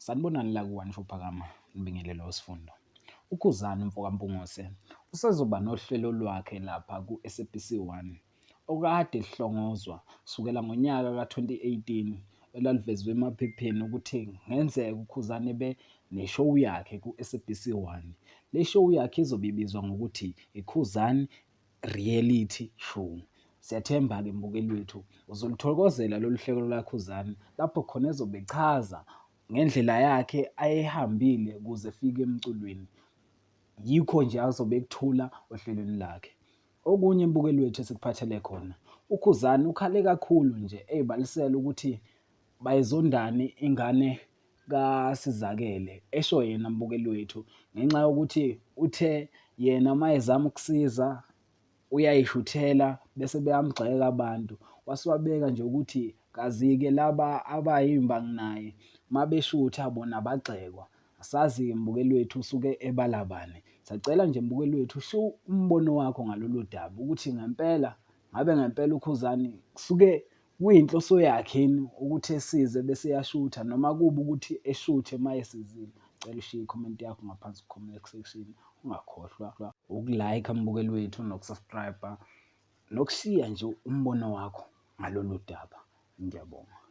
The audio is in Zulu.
Sanibonani la ku-One Shophakama, nibingelele isifundo. uKhuzani Mfokampungose usezoba nohlelo lwakhe lapha ku-SABC 1 okade lihlongozwa sukela ngonyaka ka-2018 elalivezwe emaphepheni ukuthi ngenzeka uKhuzani ebe neshow yakhe ku-SABC 1. Le show yakhe izobe ibizwa ngokuthi iKhuzani Reality Show. Siyathemba-ke mbukeli wethu uzoluthokozela lolu hlelo laKhuzani lapho khona ezobe echaza ngendlela yakhe ayehambile ukuze efike emculweni. Yikho nje azobe ekuthula ohlelweni lakhe. Okunye mbukeli wethu esikuphathele khona, uKhuzani ukhale kakhulu nje ey'balisele ukuthi bayizondani ingane kaSizakele, esho yena mbukeli wethu ngenxa yokuthi uthe yena uma ezama ukusiza uyayishuthela bese beyamgxeka abantu. Wasiwabeka nje ukuthi kazi-ke laba abayimbangi naye uma beshutha bona bagxekwa. Asazi-ke mbukeli wethu usuke ebala bani. Sacela nje mbukeli wethu usho umbono wakho ngalolu daba ukuthi ngempela uKhuzani kusuke kuyinhloso yakhe yini ukuthi esize bese eyashutha noma kuba ukuthi eshuthe mayesizile. Cela ushiye ikhomenti yakho ngaphansi ku-comment section. Ungakhohlwa ukulayikha mbukeli wethu nokusubscribe-a nokushiya nje umbono wakho ngalolu daba. Ngiyabonga.